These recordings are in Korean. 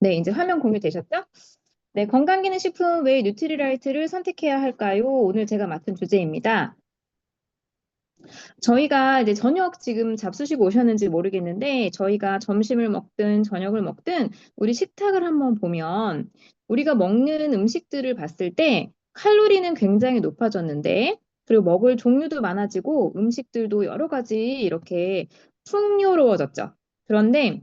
네, 이제 화면 공유되셨죠? 네, 건강기능식품 왜 뉴트리라이트를 선택해야 할까요? 오늘 제가 맡은 주제입니다. 저희가 이제 저녁 지금 잡수시고 오셨는지 모르겠는데, 저희가 점심을 먹든 저녁을 먹든 우리 식탁을 한번 보면 우리가 먹는 음식들을 봤을 때 칼로리는 굉장히 높아졌는데, 그리고 먹을 종류도 많아지고 음식들도 여러 가지 이렇게 풍요로워졌죠. 그런데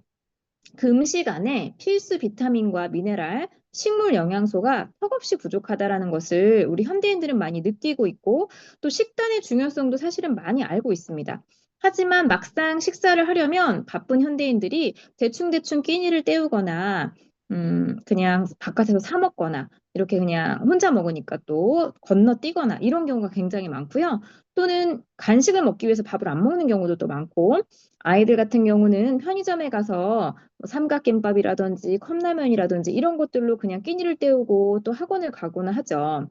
그 음식 안에 필수 비타민과 미네랄, 식물 영양소가 턱없이 부족하다라는 것을 우리 현대인들은 많이 느끼고 있고 또 식단의 중요성도 사실은 많이 알고 있습니다. 하지만 막상 식사를 하려면 바쁜 현대인들이 대충대충 끼니를 때우거나 그냥 바깥에서 사 먹거나 이렇게 그냥 혼자 먹으니까 또 건너뛰거나 이런 경우가 굉장히 많고요. 또는 간식을 먹기 위해서 밥을 안 먹는 경우도 또 많고 아이들 같은 경우는 편의점에 가서 뭐 삼각김밥이라든지 컵라면이라든지 이런 것들로 그냥 끼니를 때우고 또 학원을 가거나 하죠.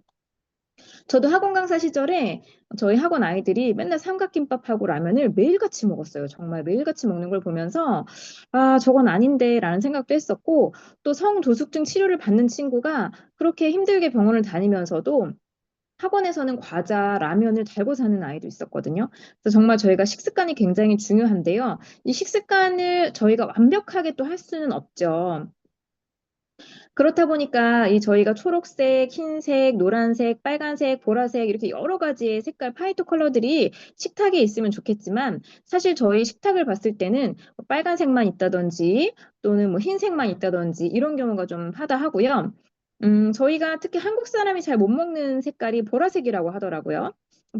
저도 학원 강사 시절에 저희 학원 아이들이 맨날 삼각김밥하고 라면을 매일같이 먹었어요. 정말 매일같이 먹는 걸 보면서 아, 저건 아닌데라는 생각도 했었고 또 성도숙증 치료를 받는 친구가 그렇게 힘들게 병원을 다니면서도 학원에서는 과자, 라면을 달고 사는 아이도 있었거든요. 그래서 정말 저희가 식습관이 굉장히 중요한데요. 이 식습관을 저희가 완벽하게 또 할 수는 없죠. 그렇다 보니까 이 저희가 초록색, 흰색, 노란색, 빨간색, 보라색 이렇게 여러 가지의 색깔 파이터 컬러들이 식탁에 있으면 좋겠지만 사실 저희 식탁을 봤을 때는 뭐 빨간색만 있다든지 또는 뭐 흰색만 있다든지 이런 경우가 좀 하다하고요. 저희가 특히 한국 사람이 잘 못 먹는 색깔이 보라색이라고 하더라고요.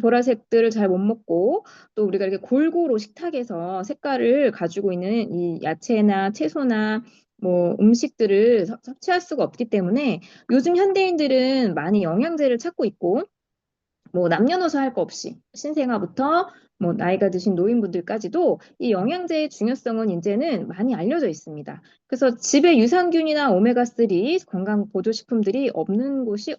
보라색들을 잘 못 먹고 또 우리가 이렇게 골고루 식탁에서 색깔을 가지고 있는 이 야채나 채소나 뭐 음식들을 섭취할 수가 없기 때문에 요즘 현대인들은 많이 영양제를 찾고 있고 뭐 남녀노소 할 거 없이 신생아부터 뭐 나이가 드신 노인분들까지도 이 영양제의 중요성은 이제는 많이 알려져 있습니다. 그래서 집에 유산균이나 오메가3 건강 보조식품들이 없는 곳이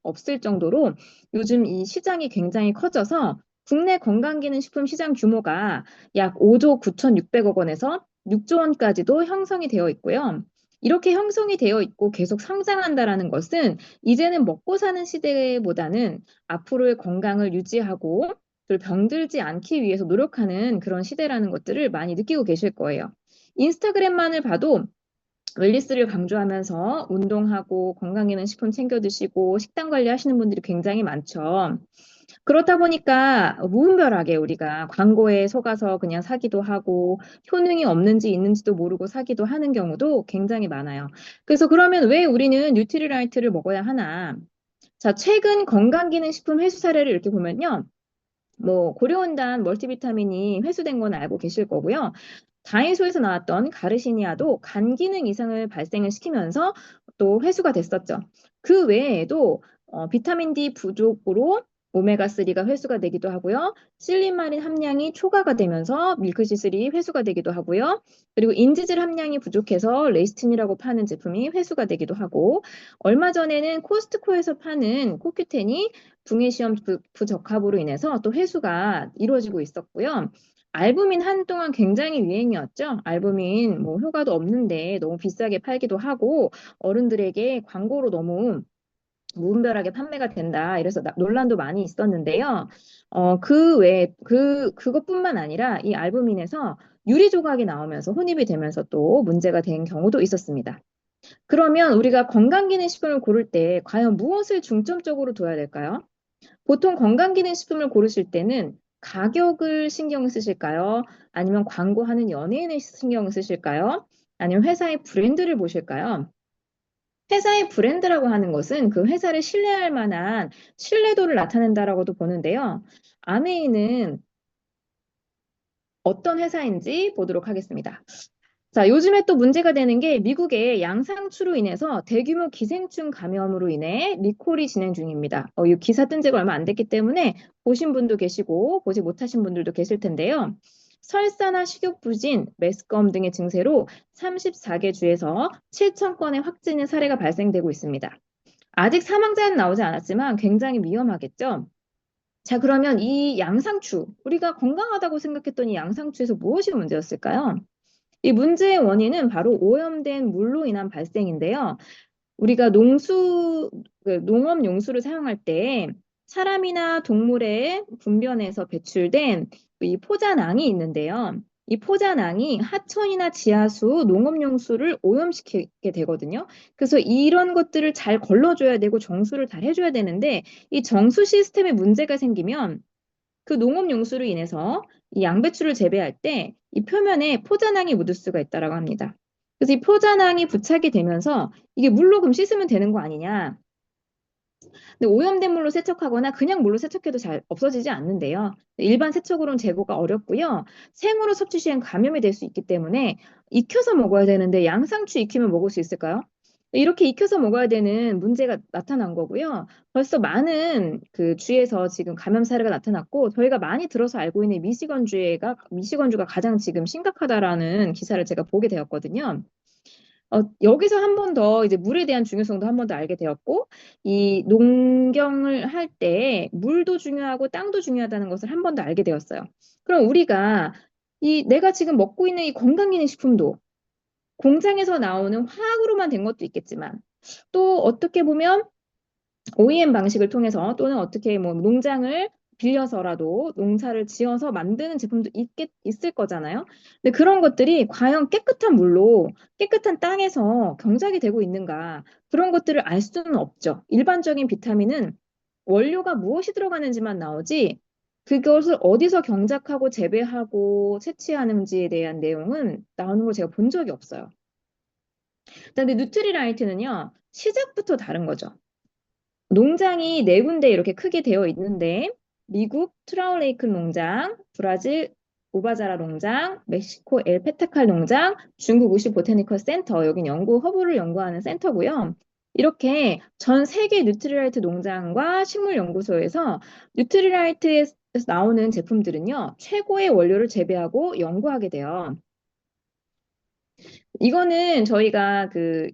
없을 정도로 요즘 이 시장이 굉장히 커져서 국내 건강기능식품 시장 규모가 약 5조 9,600억 원에서 6조 원까지도 형성이 되어 있고요. 이렇게 형성이 되어 있고 계속 성장한다라는 것은 이제는 먹고 사는 시대보다는 앞으로의 건강을 유지하고 또 병들지 않기 위해서 노력하는 그런 시대라는 것들을 많이 느끼고 계실 거예요. 인스타그램만을 봐도 웰니스를 강조하면서 운동하고 건강기능식품 챙겨 드시고 식단 관리하시는 분들이 굉장히 많죠. 그렇다 보니까 무분별하게 우리가 광고에 속아서 그냥 사기도 하고 효능이 없는지 있는지도 모르고 사기도 하는 경우도 굉장히 많아요. 그래서 그러면 왜 우리는 뉴트리라이트를 먹어야 하나? 자, 최근 건강기능식품 회수 사례를 이렇게 보면요. 뭐 고려온단 멀티비타민이 회수된 건 알고 계실 거고요. 다이소에서 나왔던 가르시니아도 간 기능 이상을 발생을 시키면서 또 회수가 됐었죠. 그 외에도 비타민 D 부족으로 오메가3가 회수가 되기도 하고요. 실리마린 함량이 초과가 되면서 밀크시슬이 회수가 되기도 하고요. 그리고 인지질 함량이 부족해서 레이스틴이라고 파는 제품이 회수가 되기도 하고 얼마 전에는 코스트코에서 파는 코큐텐이 붕해시험 부적합으로 인해서 또 회수가 이루어지고 있었고요. 알부민 한동안 굉장히 유행이었죠. 알부민 뭐 효과도 없는데 너무 비싸게 팔기도 하고 어른들에게 광고로 너무 무분별하게 판매가 된다. 이래서 논란도 많이 있었는데요. 그 외에 그것뿐만 아니라 이 알부민에서 유리 조각이 나오면서 혼입이 되면서 또 문제가 된 경우도 있었습니다. 그러면 우리가 건강기능식품을 고를 때 과연 무엇을 중점적으로 둬야 될까요? 보통 건강기능식품을 고르실 때는 가격을 신경 쓰실까요? 아니면 광고하는 연예인을 신경 쓰실까요? 아니면 회사의 브랜드를 보실까요? 회사의 브랜드라고 하는 것은 그 회사를 신뢰할 만한 신뢰도를 나타낸다라고도 보는데요. 안에 있는 어떤 회사인지 보도록 하겠습니다. 자, 요즘에 또 문제가 되는 게 미국의 양상추로 인해서 대규모 기생충 감염으로 인해 리콜이 진행 중입니다. 이 기사 뜬 지가 얼마 안 됐기 때문에 보신 분도 계시고 보지 못하신 분들도 계실 텐데요. 설사나 식욕부진, 메스꺼움 등의 증세로 34개 주에서 7천 건의 확진의 사례가 발생되고 있습니다. 아직 사망자는 나오지 않았지만 굉장히 위험하겠죠. 자, 그러면 이 양상추, 우리가 건강하다고 생각했던 이 양상추에서 무엇이 문제였을까요? 이 문제의 원인은 바로 오염된 물로 인한 발생인데요. 우리가 농업 용수를 사용할 때 사람이나 동물의 분변에서 배출된 이 포자낭이 있는데요. 이 포자낭이 하천이나 지하수, 농업 용수를 오염시키게 되거든요. 그래서 이런 것들을 잘 걸러줘야 되고 정수를 잘 해줘야 되는데 이 정수 시스템에 문제가 생기면 그 농업 용수로 인해서 이 양배추를 재배할 때 이 표면에 포자낭이 묻을 수가 있다라고 합니다. 그래서 이 포자낭이 부착이 되면서 이게 물로 그럼 씻으면 되는 거 아니냐? 근데 오염된 물로 세척하거나 그냥 물로 세척해도 잘 없어지지 않는데요. 일반 세척으로는 제거가 어렵고요. 생으로 섭취 시엔 감염이 될 수 있기 때문에 익혀서 먹어야 되는데 양상추 익히면 먹을 수 있을까요? 이렇게 익혀서 먹어야 되는 문제가 나타난 거고요. 벌써 많은 그 주에서 지금 감염 사례가 나타났고 저희가 많이 들어서 알고 있는 미시건주가 가장 지금 심각하다라는 기사를 제가 보게 되었거든요. 여기서 한 번 더 이제 물에 대한 중요성도 한 번 더 알게 되었고, 이 농경을 할 때 물도 중요하고 땅도 중요하다는 것을 한 번 더 알게 되었어요. 그럼 우리가 내가 지금 먹고 있는 이 건강기능식품도 공장에서 나오는 화학으로만 된 것도 있겠지만, 또 어떻게 보면 OEM 방식을 통해서 또는 어떻게 뭐 농장을 빌려서라도 농사를 지어서 만드는 제품도 있을 거잖아요. 근데 그런 것들이 과연 깨끗한 물로 깨끗한 땅에서 경작이 되고 있는가 그런 것들을 알 수는 없죠. 일반적인 비타민은 원료가 무엇이 들어가는지만 나오지 그것을 어디서 경작하고 재배하고 채취하는지에 대한 내용은 나오는 걸 제가 본 적이 없어요. 근데 누트리라이트는요, 시작부터 다른 거죠. 농장이 네 군데 이렇게 크게 되어 있는데 미국 트라우레이크 농장, 브라질 오바자라 농장, 멕시코 엘 페타칼 농장, 중국 우시 보테니컬 센터 여긴 연구 허브를 연구하는 센터고요. 이렇게 전 세계 뉴트리라이트 농장과 식물연구소에서 뉴트리라이트에서 나오는 제품들은요 최고의 원료를 재배하고 연구하게 돼요. 이거는 저희가 그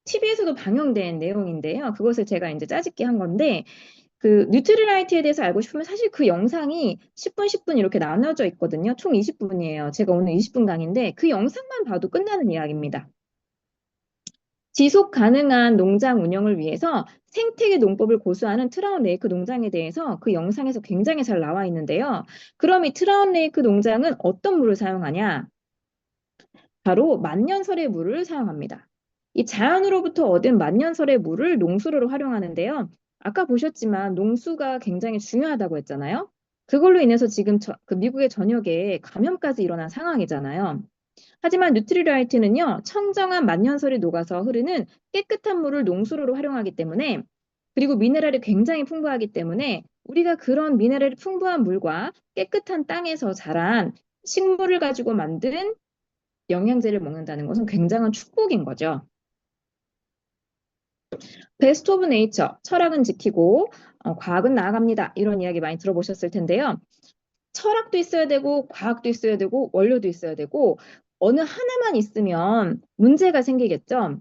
TV에서도 방영된 내용인데요. 그것을 제가 이제 짜집기 한 건데 그 뉴트리라이트에 대해서 알고 싶으면 사실 그 영상이 10분, 10분 이렇게 나눠져 있거든요. 총 20분이에요. 제가 오늘 20분 강의인데 그 영상만 봐도 끝나는 이야기입니다. 지속 가능한 농장 운영을 위해서 생태계 농법을 고수하는 트라운 레이크 농장에 대해서 그 영상에서 굉장히 잘 나와 있는데요. 그럼 이 트라운 레이크 농장은 어떤 물을 사용하냐? 바로 만년설의 물을 사용합니다. 이 자연으로부터 얻은 만년설의 물을 농수로로 활용하는데요. 아까 보셨지만 농수가 굉장히 중요하다고 했잖아요. 그걸로 인해서 지금 그 미국의 전역에 감염까지 일어난 상황이잖아요. 하지만 뉴트리라이트는요, 청정한 만년설이 녹아서 흐르는 깨끗한 물을 농수로로 활용하기 때문에 그리고 미네랄이 굉장히 풍부하기 때문에 우리가 그런 미네랄이 풍부한 물과 깨끗한 땅에서 자란 식물을 가지고 만든 영양제를 먹는다는 것은 굉장한 축복인 거죠. 베스트 오브 네이처, 철학은 지키고 과학은 나아갑니다. 이런 이야기 많이 들어보셨을 텐데요. 철학도 있어야 되고 과학도 있어야 되고 원료도 있어야 되고 어느 하나만 있으면 문제가 생기겠죠.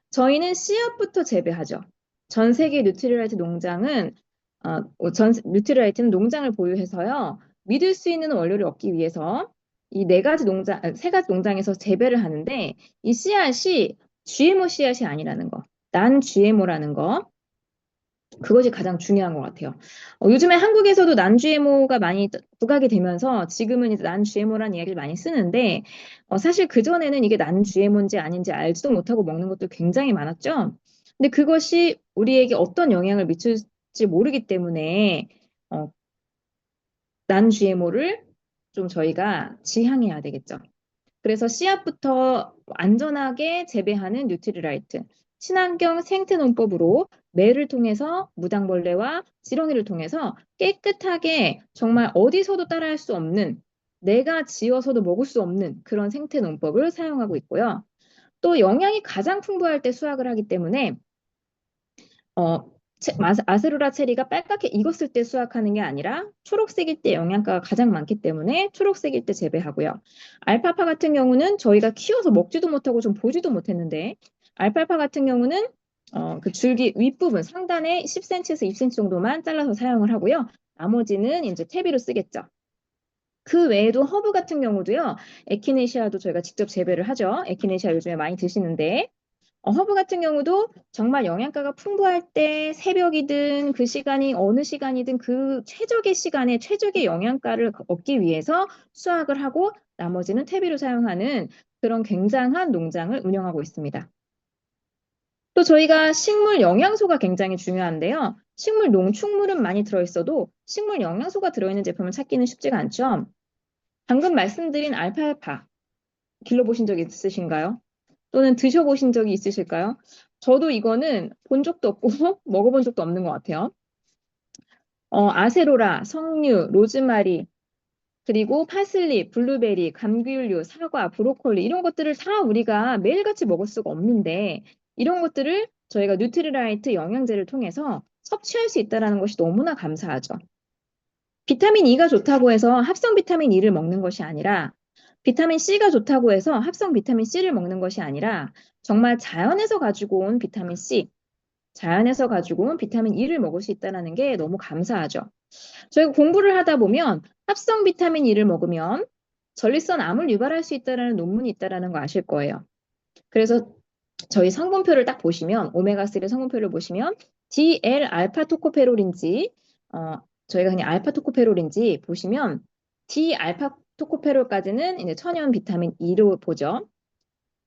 저희는 씨앗부터 재배하죠. 전 세계 뉴트리라이트 농장은 뉴트리라이트는 농장을 보유해서요. 믿을 수 있는 원료를 얻기 위해서 이 세 가지 농장에서 재배를 하는데 이 씨앗이 GMO 씨앗이 아니라는 거, 난 GMO라는 거, 그것이 가장 중요한 것 같아요. 요즘에 한국에서도 난 GMO가 많이 부각이 되면서 지금은 이제 난 GMO라는 이야기를 많이 쓰는데 사실 그전에는 이게 난 GMO인지 아닌지 알지도 못하고 먹는 것도 굉장히 많았죠. 근데 그것이 우리에게 어떤 영향을 미칠지 모르기 때문에 어, 난 GMO를 좀 저희가 지향해야 되겠죠. 그래서 씨앗부터 안전하게 재배하는 뉴트리라이트, 친환경 생태 농법으로 매를 통해서 무당벌레와 지렁이를 통해서 깨끗하게 정말 어디서도 따라할 수 없는 내가 지어서도 먹을 수 없는 그런 생태 농법을 사용하고 있고요. 또 영양이 가장 풍부할 때 수확을 하기 때문에 어, 아세로라 체리가 빨갛게 익었을 때 수확하는 게 아니라 초록색일 때 영양가가 가장 많기 때문에 초록색일 때 재배하고요. 알파파 같은 경우는 저희가 키워서 먹지도 못하고 좀 보지도 못했는데 알파파 같은 경우는 그 줄기 윗부분 상단에 10cm에서 20cm 정도만 잘라서 사용을 하고요. 나머지는 이제 퇴비로 쓰겠죠. 그 외에도 허브 같은 경우도요. 에키네시아도 저희가 직접 재배를 하죠. 에키네시아 요즘에 많이 드시는데 허브 같은 경우도 정말 영양가가 풍부할 때 새벽이든 그 시간이 어느 시간이든 그 최적의 시간에 최적의 영양가를 얻기 위해서 수확을 하고 나머지는 퇴비로 사용하는 그런 굉장한 농장을 운영하고 있습니다. 또 저희가 식물 영양소가 굉장히 중요한데요. 식물 농축물은 많이 들어있어도 식물 영양소가 들어있는 제품을 찾기는 쉽지가 않죠. 방금 말씀드린 알파알파 길러보신 적 있으신가요? 또는 드셔보신 적이 있으실까요? 저도 이거는 본 적도 없고 먹어본 적도 없는 것 같아요. 아세로라, 석류, 로즈마리, 그리고 파슬리, 블루베리, 감귤류, 사과, 브로콜리 이런 것들을 다 우리가 매일같이 먹을 수가 없는데 이런 것들을 저희가 뉴트리라이트 영양제를 통해서 섭취할 수 있다는 것이 너무나 감사하죠. 비타민 E가 좋다고 해서 합성 비타민 E를 먹는 것이 아니라 비타민 C가 좋다고 해서 합성 비타민 C를 먹는 것이 아니라 정말 자연에서 가지고 온 비타민 C, 자연에서 가지고 온 비타민 E를 먹을 수 있다는 게 너무 감사하죠. 저희가 공부를 하다 보면 합성 비타민 E를 먹으면 전립선 암을 유발할 수 있다는 논문이 있다는 거 아실 거예요. 그래서 저희 성분표를 딱 보시면 오메가3 성분표를 보시면 DL 알파 토코페롤인지 저희가 그냥 알파 토코페롤인지 보시면 D 알파 토코페롤까지는 이제 천연 비타민 E로 보죠.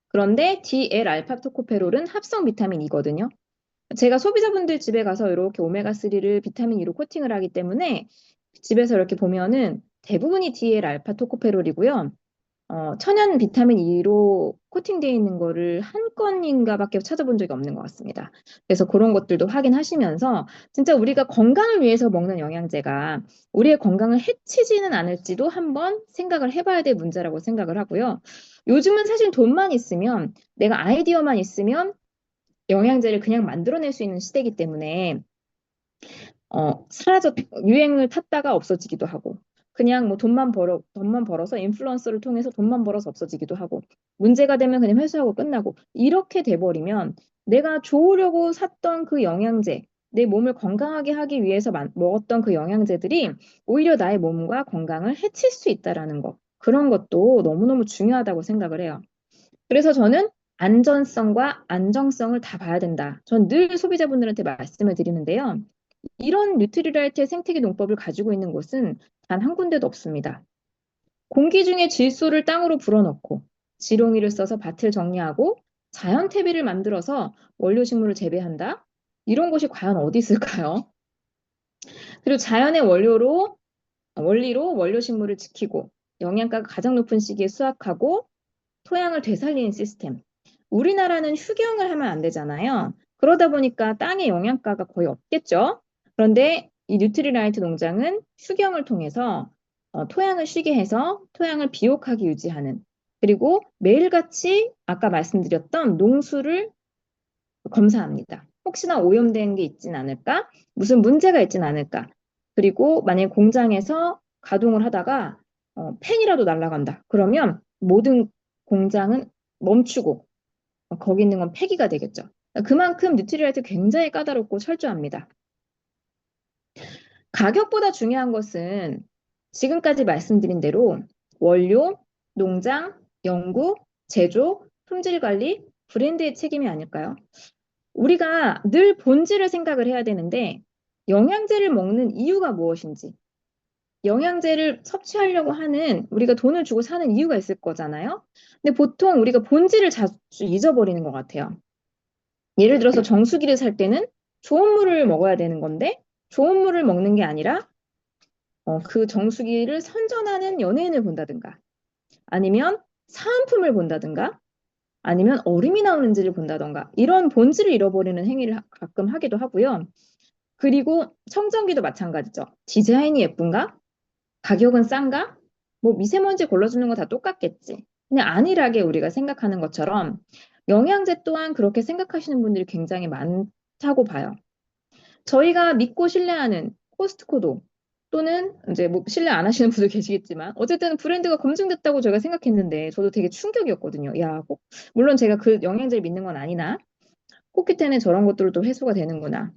그런데 DL 알파 토코페롤은 합성 비타민 E거든요. 제가 소비자분들 집에 가서 이렇게 오메가3를 비타민 E로 코팅을 하기 때문에 집에서 이렇게 보면은 대부분이 DL 알파 토코페롤이고요. 천연 비타민 E로 코팅되어 있는 거를 한 건인가밖에 찾아본 적이 없는 것 같습니다. 그래서 그런 것들도 확인하시면서 진짜 우리가 건강을 위해서 먹는 영양제가 우리의 건강을 해치지는 않을지도 한번 생각을 해봐야 될 문제라고 생각을 하고요. 요즘은 사실 돈만 있으면 내가 아이디어만 있으면 영양제를 그냥 만들어낼 수 있는 시대이기 때문에 사라졌, 유행을 탔다가 없어지기도 하고, 그냥 뭐 돈만 벌어서 인플루언서를 통해서 돈만 벌어서 없어지기도 하고, 문제가 되면 그냥 회수하고 끝나고, 이렇게 돼버리면 내가 좋으려고 샀던 그 영양제, 내 몸을 건강하게 하기 위해서 먹었던 그 영양제들이 오히려 나의 몸과 건강을 해칠 수 있다라는 거. 그런 것도 너무너무 중요하다고 생각을 해요. 그래서 저는 안전성과 안정성을 다 봐야 된다. 전 늘 소비자분들한테 말씀을 드리는데요. 이런 뉴트리라이트의 생태계 농법을 가지고 있는 곳은 단 한 군데도 없습니다. 공기 중에 질소를 땅으로 불어넣고 지렁이를 써서 밭을 정리하고 자연 퇴비를 만들어서 원료 식물을 재배한다? 이런 곳이 과연 어디 있을까요? 그리고 자연의 원리로 원료 식물을 지키고 영양가가 가장 높은 시기에 수확하고 토양을 되살리는 시스템. 우리나라는 휴경을 하면 안 되잖아요. 그러다 보니까 땅의 영양가가 거의 없겠죠. 그런데 이 뉴트리라이트 농장은 휴경을 통해서 토양을 쉬게 해서 토양을 비옥하게 유지하는 그리고 매일같이 아까 말씀드렸던 농수를 검사합니다. 혹시나 오염된 게 있진 않을까? 무슨 문제가 있진 않을까? 그리고 만약에 공장에서 가동을 하다가 팬이라도 날아간다. 그러면 모든 공장은 멈추고 거기 있는 건 폐기가 되겠죠. 그만큼 뉴트리라이트 굉장히 까다롭고 철저합니다. 가격보다 중요한 것은 지금까지 말씀드린 대로 원료, 농장, 연구, 제조, 품질 관리, 브랜드의 책임이 아닐까요? 우리가 늘 본질을 생각을 해야 되는데 영양제를 먹는 이유가 무엇인지, 영양제를 섭취하려고 하는 우리가 돈을 주고 사는 이유가 있을 거잖아요. 근데 보통 우리가 본질을 자주 잊어버리는 것 같아요. 예를 들어서 정수기를 살 때는 좋은 물을 먹어야 되는 건데 좋은 물을 먹는 게 아니라 그 정수기를 선전하는 연예인을 본다든가 아니면 사은품을 본다든가 아니면 얼음이 나오는지를 본다던가 이런 본질을 잃어버리는 행위를 가끔 하기도 하고요. 그리고 청정기도 마찬가지죠. 디자인이 예쁜가? 가격은 싼가? 뭐 미세먼지 걸러주는 거 다 똑같겠지. 그냥 안일하게 우리가 생각하는 것처럼 영양제 또한 그렇게 생각하시는 분들이 굉장히 많다고 봐요. 저희가 믿고 신뢰하는 코스트코도 또는 이제 뭐 신뢰 안 하시는 분도 계시겠지만 어쨌든 브랜드가 검증됐다고 제가 생각했는데 저도 되게 충격이었거든요. 야, 물론 제가 그 영양제를 믿는 건 아니나 코키텐에 저런 것들도 회수가 되는구나.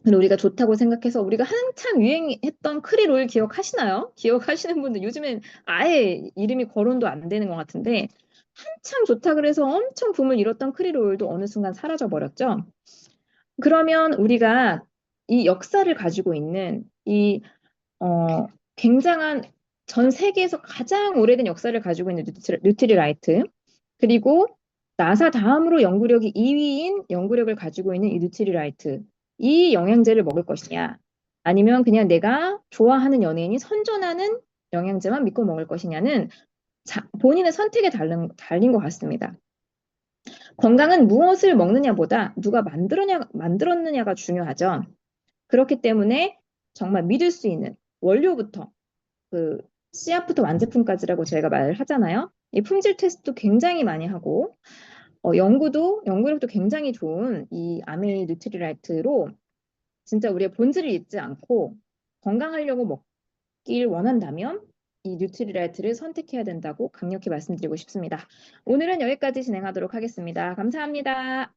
근데 우리가 좋다고 생각해서 우리가 한창 유행했던 크리롤 기억하시나요? 기억하시는 분들 요즘엔 아예 이름이 거론도 안 되는 것 같은데 한창 좋다 그래서 엄청 붐을 이뤘던 크리롤도 어느 순간 사라져 버렸죠. 그러면 우리가 이 역사를 가지고 있는 이 굉장한 전 세계에서 가장 오래된 역사를 가지고 있는 뉴트리라이트 그리고 나사 다음으로 연구력이 2위인 연구력을 가지고 있는 이 뉴트리라이트 이 영양제를 먹을 것이냐 아니면 그냥 내가 좋아하는 연예인이 선전하는 영양제만 믿고 먹을 것이냐는 본인의 선택에 달린 것 같습니다. 건강은 무엇을 먹느냐보다 누가 만들었느냐가 중요하죠. 그렇기 때문에 정말 믿을 수 있는 원료부터 그 씨앗부터 완제품까지라고 저희가 말을 하잖아요. 이 품질 테스트도 굉장히 많이 하고 연구력도 굉장히 좋은 이 아메이 뉴트리라이트로 진짜 우리의 본질을 잊지 않고 건강하려고 먹길 원한다면 이 뉴트리라이트를 선택해야 된다고 강력히 말씀드리고 싶습니다. 오늘은 여기까지 진행하도록 하겠습니다. 감사합니다.